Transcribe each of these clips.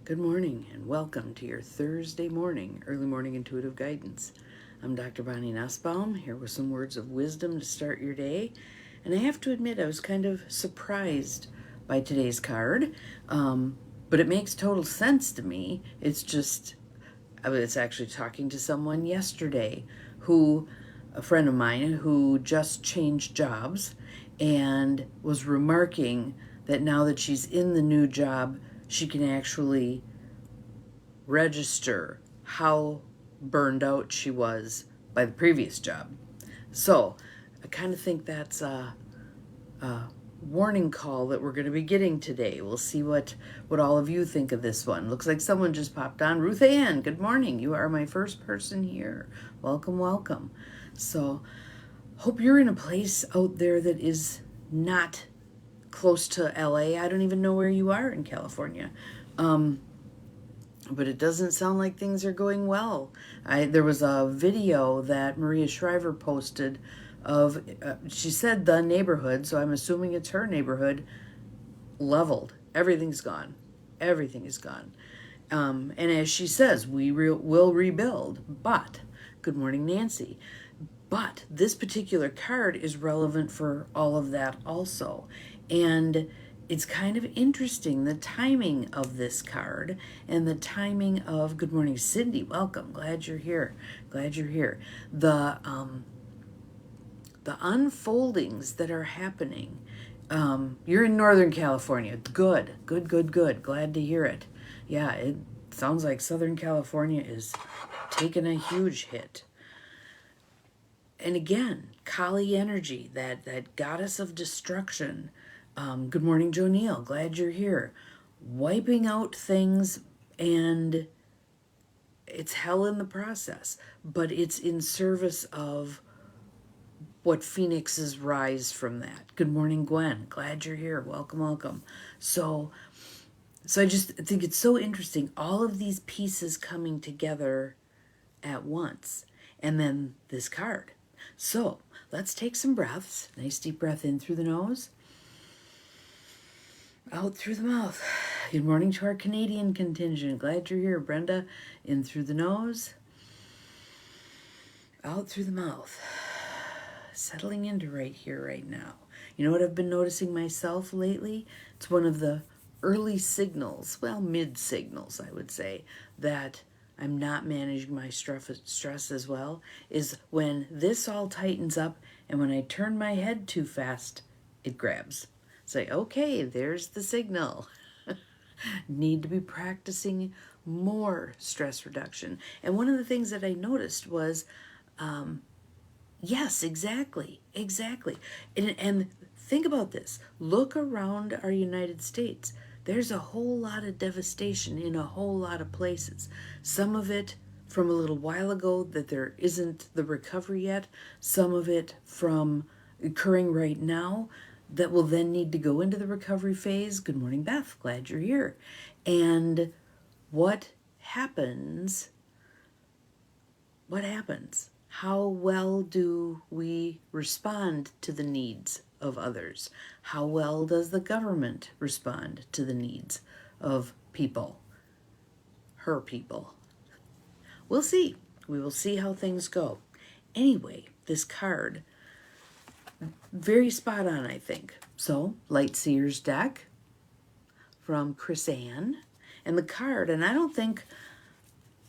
Good morning and welcome to your Thursday morning, early morning intuitive guidance. I'm Dr. Bonnie Nussbaum, here with some words of wisdom to start your day. And I have to admit, I was kind of surprised by today's card, but it makes total sense to me. I was actually talking to someone yesterday a friend of mine who just changed jobs and was remarking that now that she's in the new job, she can actually register how burned out she was by the previous job. So I kind of think that's a warning call that we're going to be getting today. We'll see what all of you think of this one. Looks like someone just popped on. Ruth Ann, good morning. You are my first person here. Welcome, welcome. So hope you're in a place out there that is not close to LA. I don't even know where you are in California. But it doesn't sound like things are going well. There was a video that Maria Shriver posted of, she said the neighborhood, so I'm assuming it's her neighborhood, leveled. Everything's gone. Everything is gone. And as she says, will rebuild. But, good morning, Nancy. But this particular card is relevant for all of that also. And it's kind of interesting, the timing of this card and the timing of, good morning, Cindy, welcome, glad you're here, the unfoldings that are happening. You're in Northern California, good, glad to hear it. Yeah, it sounds like Southern California is taking a huge hit. And again, Kali energy, that goddess of destruction. Good morning, Joe Neal. Glad you're here. Wiping out things, and it's hell in the process, but it's in service of what phoenixes rise from that. Good morning, Gwen. Glad you're here. Welcome, welcome. So I just think it's so interesting. All of these pieces coming together at once, and then this card. So let's take some breaths. Nice deep breath in through the nose, out through the mouth. Good morning to our Canadian contingent. Glad you're here, Brenda. In through the nose, out through the mouth. Settling into right here, right now. You know what I've been noticing myself lately? It's one of the early signals, well, mid signals, I would say, that I'm not managing my stress as well, is when this all tightens up and when I turn my head too fast, it grabs. Say, okay, there's the signal. Need to be practicing more stress reduction. And one of the things that I noticed was, yes, exactly. And think about this. Look around our United States. There's a whole lot of devastation in a whole lot of places. Some of it from a little while ago that there isn't the recovery yet. Some of it from occurring right now that will then need to go into the recovery phase. Good morning, Beth. Glad you're here. And what happens? How well do we respond to the needs of others? How well does the government respond to the needs of people? Her people. We'll see. We will see how things go. Anyway, this card, very spot on, I think. So, Light Seer's deck from Chris Ann. And the card, and I don't think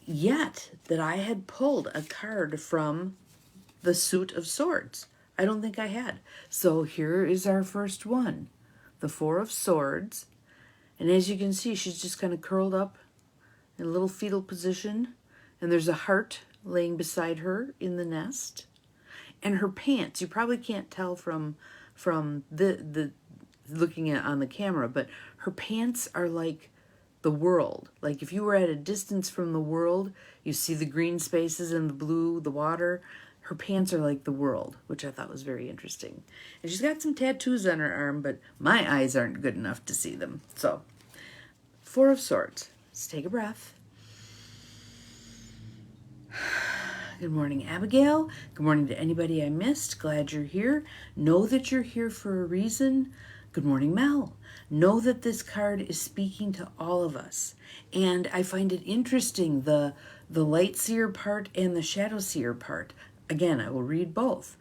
yet that I had pulled a card from the Suit of Swords. I don't think I had. So here is our first one, the Four of Swords. And as you can see, she's just kind of curled up in a little fetal position. And there's a heart laying beside her in the nest. And her pants, you probably can't tell from the looking at on the camera, but her pants are like the world. Like if you were at a distance from the world, you see the green spaces and the blue, the water. Her pants are like the world, which I thought was very interesting. And she's got some tattoos on her arm, but my eyes aren't good enough to see them. So, Four of Swords. Let's take a breath. Good morning, Abigail. Good morning to anybody I missed. Glad you're here. Know that you're here for a reason. Good morning, Mel. Know that this card is speaking to all of us. And I find it interesting, the light seer part and the shadow seer part. Again, I will read both.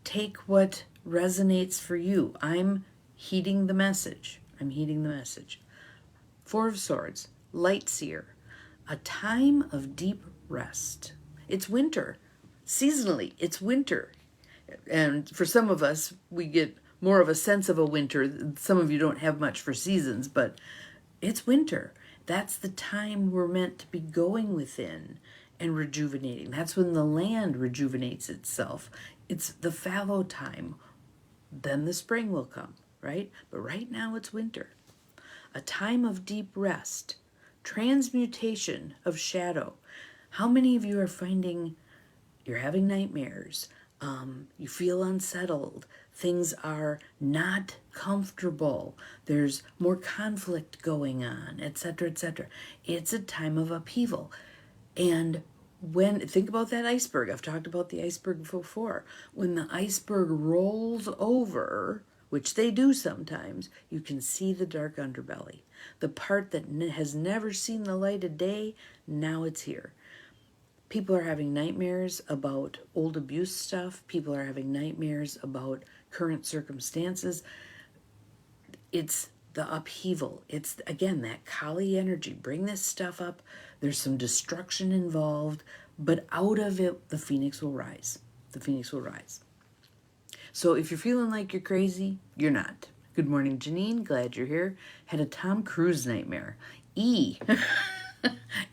Take what resonates for you. I'm heeding the message. I'm heeding the message. Four of Swords, light seer. A time of deep rest. It's winter. Seasonally, it's winter. And for some of us, we get more of a sense of a winter. Some of you don't have much for seasons, but it's winter. That's the time we're meant to be going within and rejuvenating. That's when the land rejuvenates itself. It's the fallow time. Then the spring will come, right? But right now it's winter. A time of deep rest. Transmutation of shadow. How many of you are finding you're having nightmares? You feel unsettled. Things are not comfortable. There's more conflict going on, etc., etc. It's a time of upheaval. And think about that iceberg. I've talked about the iceberg before. When the iceberg rolls over, which they do sometimes, you can see the dark underbelly. The part that has never seen the light of day, now it's here. People are having nightmares about old abuse stuff. People are having nightmares about current circumstances. It's the upheaval. It's, again, that Kali energy. Bring this stuff up. There's some destruction involved, but out of it, the phoenix will rise. The phoenix will rise. So if you're feeling like you're crazy, you're not. Good morning, Janine. Glad you're here. Had a Tom Cruise nightmare. E.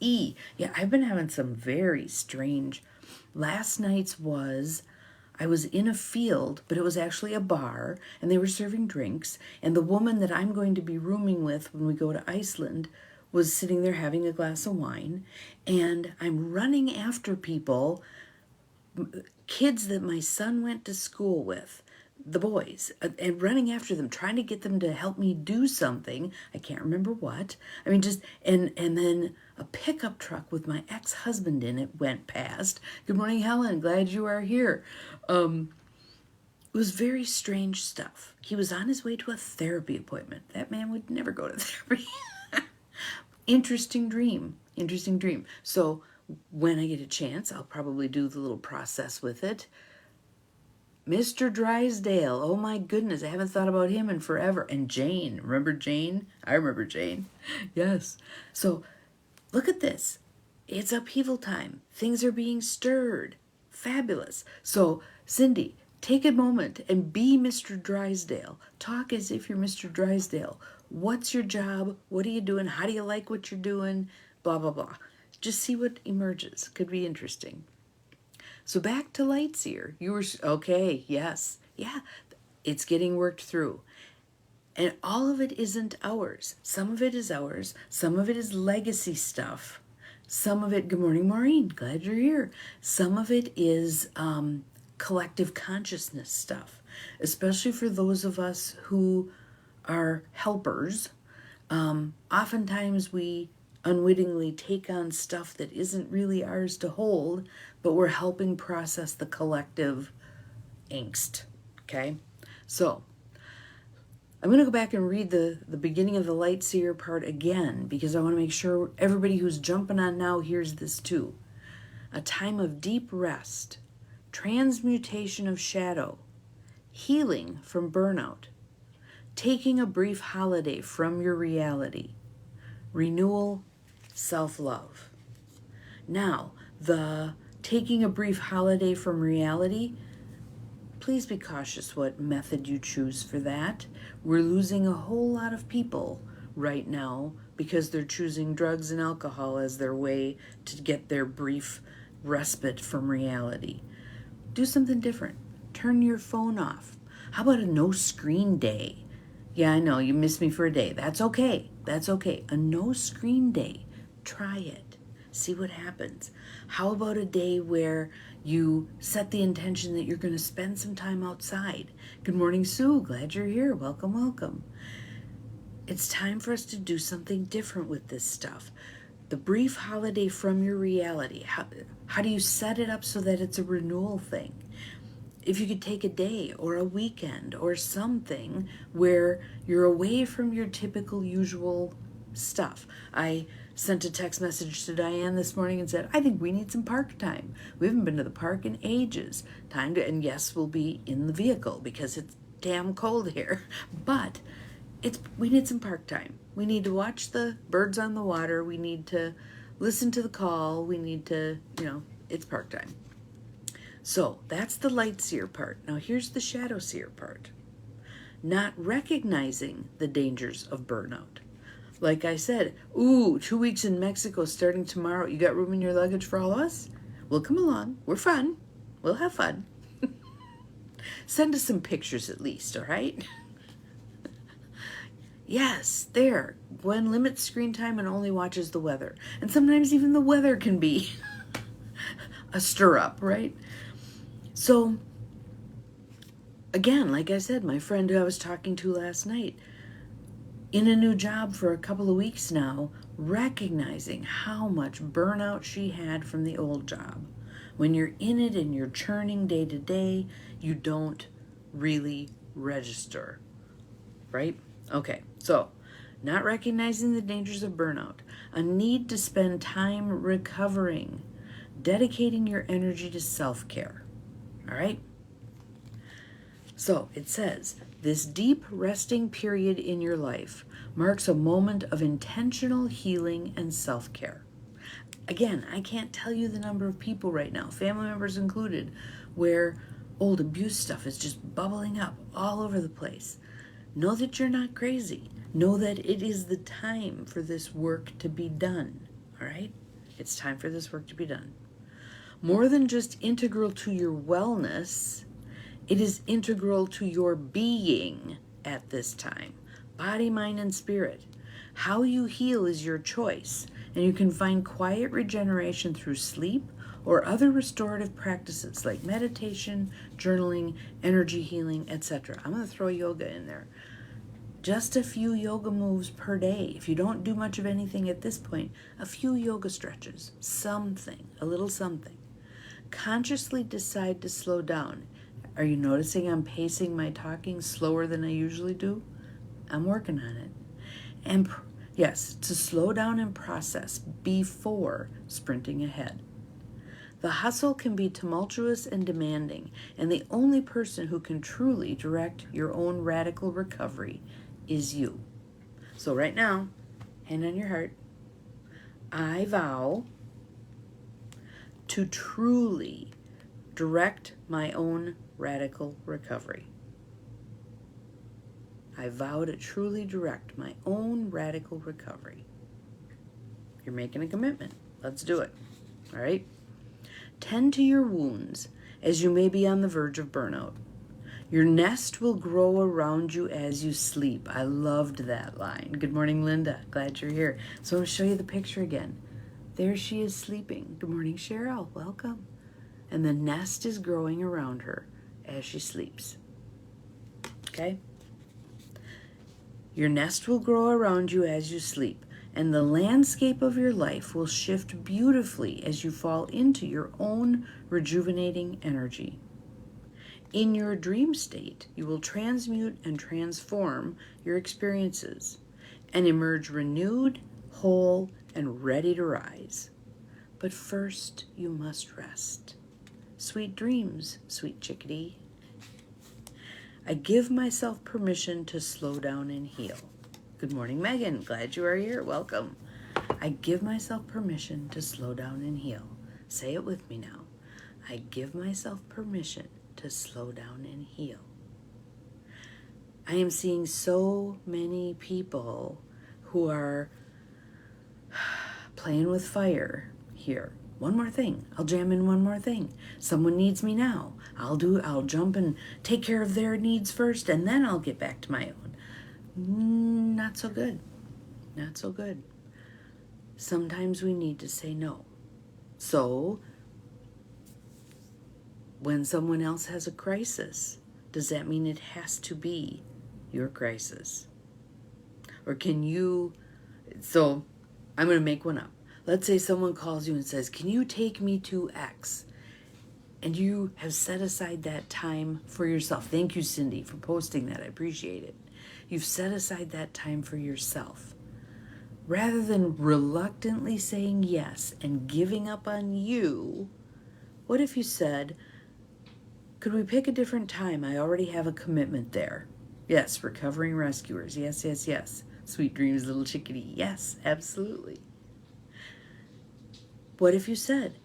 E. Yeah, I've been having some very strange. Last night's was, I was in a field, but it was actually a bar, and they were serving drinks, and the woman that I'm going to be rooming with when we go to Iceland was sitting there having a glass of wine, and I'm running after people, kids that my son went to school with, the boys, and running after them, trying to get them to help me do something. I can't remember what. I mean, just, and then a pickup truck with my ex-husband in it went past. Good morning, Helen. Glad you are here. It was very strange stuff. He was on his way to a therapy appointment. That man would never go to therapy. Interesting dream. Interesting dream. So when I get a chance, I'll probably do the little process with it. Mr. Drysdale, oh my goodness, I haven't thought about him in forever. And Jane, remember Jane? I remember Jane. Yes. So look at this. It's upheaval time. Things are being stirred. Fabulous. So Cindy, take a moment and be Mr. Drysdale. Talk as if you're Mr. Drysdale. What's your job? What are you doing? How do you like what you're doing? Blah, blah, blah. Just see what emerges. Could be interesting. So back to Lightseer. You were, okay, yes. Yeah, it's getting worked through. And all of it isn't ours. Some of it is ours. Some of it is legacy stuff. Some of it, good morning, Maureen. Glad you're here. Some of it is collective consciousness stuff, especially for those of us who are helpers. Oftentimes we unwittingly take on stuff that isn't really ours to hold, but we're helping process the collective angst. Okay? So I'm going to go back and read the beginning of the Light Seer part again, because I want to make sure everybody who's jumping on now hears this too. A time of deep rest, transmutation of shadow, healing from burnout, taking a brief holiday from your reality, renewal, self-love. Now, the taking a brief holiday from reality, please be cautious what method you choose for that. We're losing a whole lot of people right now because they're choosing drugs and alcohol as their way to get their brief respite from reality. Do something different. Turn your phone off. How about a no screen day? Yeah, I know, you missed me for a day. That's okay. That's okay. A no screen day. Try it. See what happens. How about a day where you set the intention that you're going to spend some time outside? Good morning, Sue. Glad you're here. Welcome, welcome. It's time for us to do something different with this stuff. The brief holiday from your reality. How do you set it up so that it's a renewal thing? if you could take a day or a weekend or something where you're away from your typical usual stuff. I sent a text message to Diane this morning and said, I think we need some park time. We haven't been to the park in ages. Time to, and yes, we'll be in the vehicle because it's damn cold here. But we need some park time. We need to watch the birds on the water. We need to listen to the call. We need to, it's park time. So that's the light seer part. Now here's the shadow seer part. Not recognizing the dangers of burnout. Like I said, 2 weeks in Mexico starting tomorrow. You got room in your luggage for all of us? We'll come along. We're fun. We'll have fun. Send us some pictures at least, all right? Yes, there. Gwen limits screen time and only watches the weather. And sometimes even the weather can be a stir up, right? So, again, like I said, my friend who I was talking to last night, in a new job for a couple of weeks now, recognizing how much burnout she had from the old job. When you're in it and you're churning day to day, you don't really register, right? Okay, so not recognizing the dangers of burnout, a need to spend time recovering, dedicating your energy to self-care, all right? So it says, this deep resting period in your life marks a moment of intentional healing and self-care. Again, I can't tell you the number of people right now, family members included, where old abuse stuff is just bubbling up all over the place. Know that you're not crazy. Know that it is the time for this work to be done, all right? It's time for this work to be done. More than just integral to your wellness, it is integral to your being at this time. Body, mind, and spirit. How you heal is your choice, and you can find quiet regeneration through sleep or other restorative practices like meditation, journaling, energy healing, etc. I'm going to throw yoga in there. Just a few yoga moves per day. If you don't do much of anything at this point, a few yoga stretches, something, a little something. Consciously decide to slow down. Are you noticing I'm pacing my talking slower than I usually do? I'm working on it. And yes, to slow down and process before sprinting ahead. The hustle can be tumultuous and demanding, and the only person who can truly direct your own radical recovery is you. So right now, hand on your heart, I vow to truly direct my own radical recovery. I vow to truly direct my own radical recovery. You're making a commitment. Let's do it. All right? Tend to your wounds as you may be on the verge of burnout. Your nest will grow around you as you sleep. I loved that line. Good morning, Linda. Glad you're here. So I'm going to show you the picture again. There she is sleeping. Good morning, Cheryl. Welcome. And the nest is growing around her as she sleeps. Okay? Your nest will grow around you as you sleep, and the landscape of your life will shift beautifully as you fall into your own rejuvenating energy. In your dream state, you will transmute and transform your experiences and emerge renewed, whole, and ready to rise. But first, you must rest. Sweet dreams, sweet chickadee. I give myself permission to slow down and heal. Good morning, Megan. Glad you are here. Welcome. I give myself permission to slow down and heal. Say it with me now. I give myself permission to slow down and heal. I am seeing so many people who are playing with fire here. One more thing. I'll jam in one more thing. Someone needs me now. I'll jump and take care of their needs first, and then I'll get back to my own. Not so good. Not so good. Sometimes we need to say no. So, when someone else has a crisis, does that mean it has to be your crisis? Or can you, so I'm going to make one up. Let's say someone calls you and says, can you take me to X? And you have set aside that time for yourself. Thank you, Cindy, for posting that. I appreciate it. You've set aside that time for yourself. Rather than reluctantly saying yes and giving up on you, what if you said, could we pick a different time? I already have a commitment there. Yes, recovering rescuers. Yes, yes, yes. Sweet dreams, little chickadee. Yes, absolutely. What if you said,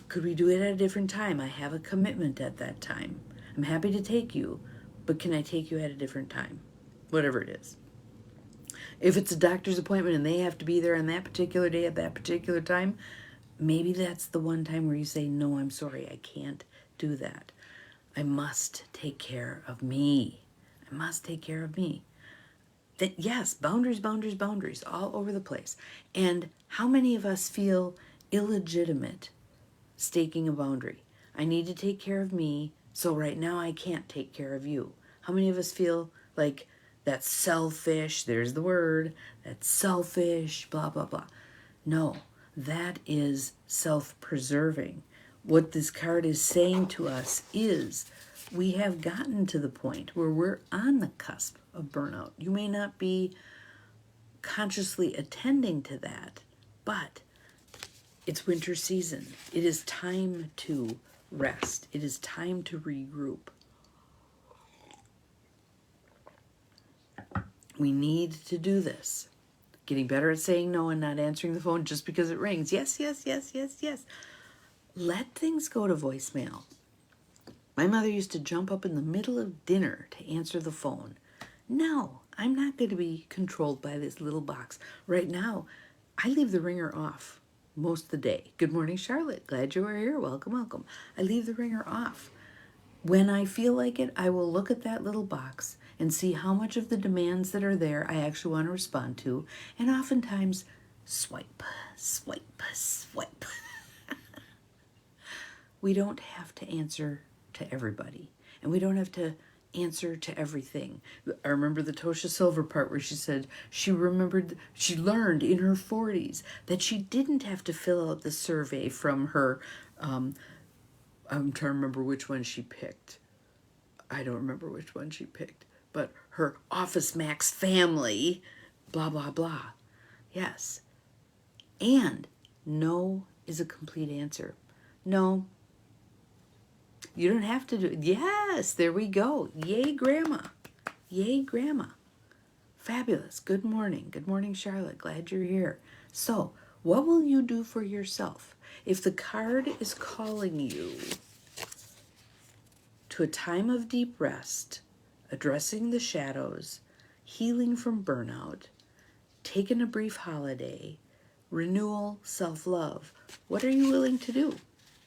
could we do it at a different time? I have a commitment at that time. I'm happy to take you, but can I take you at a different time? Whatever it is. If it's a doctor's appointment and they have to be there on that particular day at that particular time, maybe that's the one time where you say, no, I'm sorry, I can't do that. I must take care of me. I must take care of me. That, yes, boundaries, boundaries, boundaries all over the place. And how many of us feel illegitimate staking a boundary? I need to take care of me, so right now I can't take care of you. How many of us feel like that's selfish? There's the word. That's selfish, blah, blah, blah. No, that is self-preserving. What this card is saying to us is we have gotten to the point where we're on the cusp of burnout. You may not be consciously attending to that, but it's winter season. It is time to rest. It is time to regroup. We need to do this. Getting better at saying no and not answering the phone just because it rings. Yes, yes, yes, yes, yes. Let things go to voicemail. My mother used to jump up in the middle of dinner to answer the phone. No, I'm not going to be controlled by this little box. Right now, I leave the ringer off most of the day. Good morning, Charlotte. Glad you are here. Welcome, welcome. I leave the ringer off. When I feel like it, I will look at that little box and see how much of the demands that are there I actually want to respond to. And oftentimes, swipe, swipe, swipe. We don't have to answer to everybody. And we don't have to answer to everything. I remember the Tosha Silver part where she said she learned in her 40s that she didn't have to fill out the survey from her, I'm trying to remember which one she picked. I don't remember which one she picked, but her Office Max family, blah, blah, blah. Yes. And no is a complete answer. No. You don't have to do it. Yes, there we go. Yay, Grandma. Yay, Grandma. Fabulous. Good morning. Good morning, Charlotte. Glad you're here. So, what will you do for yourself? If the card is calling you to a time of deep rest, addressing the shadows, healing from burnout, taking a brief holiday, renewal, self-love, what are you willing to do?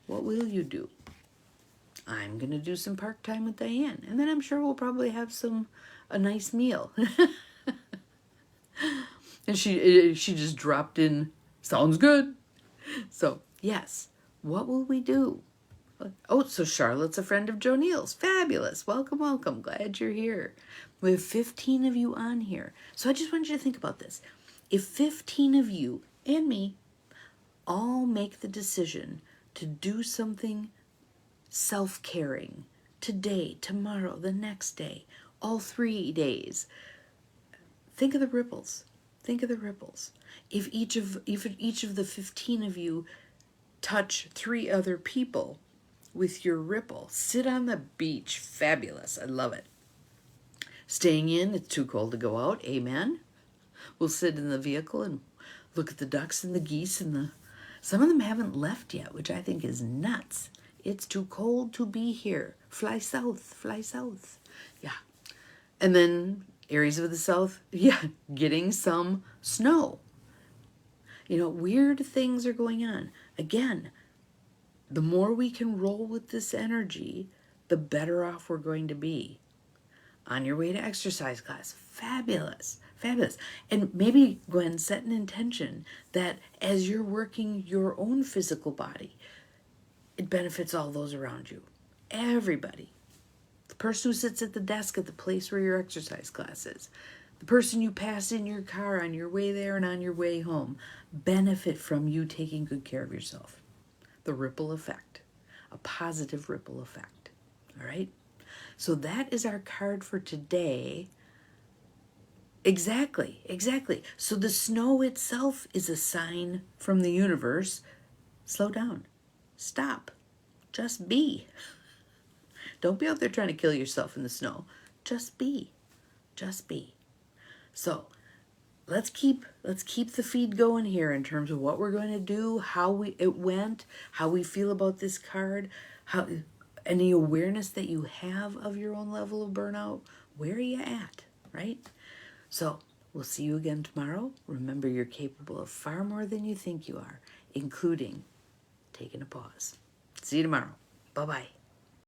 What will you do? I'm going to do some park time with Diane, and then I'm sure we'll probably have a nice meal. And she just dropped in, sounds good. So, yes, what will we do? Oh, so Charlotte's a friend of Joe Neal's. Fabulous. Welcome, welcome. Glad you're here. We have 15 of you on here. So I just want you to think about this. If 15 of you and me all make the decision to do something self-caring today, tomorrow, the next day, all 3 days, think of the ripples. Think of the ripples. If each of the 15 of you touch 3 other people with your ripple, sit on the beach. Fabulous. I love it. Staying in, it's too cold to go out. Amen. We'll sit in the vehicle and look at the ducks and the geese and some of them haven't left yet, which I think is nuts. It's too cold to be here. Fly south, fly south. Yeah. And then areas of the south, yeah, getting some snow. Weird things are going on. Again, the more we can roll with this energy, the better off we're going to be. On your way to exercise class, fabulous, fabulous. And maybe, Gwen, set an intention that as you're working your own physical body, it benefits all those around you. Everybody. The person who sits at the desk at the place where your exercise class is, the person you pass in your car on your way there and on your way home, benefit from you taking good care of yourself. The ripple effect. a positive ripple effect. All right? So that is our card for today. Exactly, exactly. So the snow itself is a sign from the universe. Slow down. Stop. Just be. Don't be out there trying to kill yourself in the snow. Just be. Just be. So let's keep the feed going here in terms of what we're going to do, how it went, how we feel about this card, how any awareness that you have of your own level of burnout. Where are you at, right? So we'll see you again tomorrow. Remember, you're capable of far more than you think you are, including taking a pause. See you tomorrow. Bye-bye.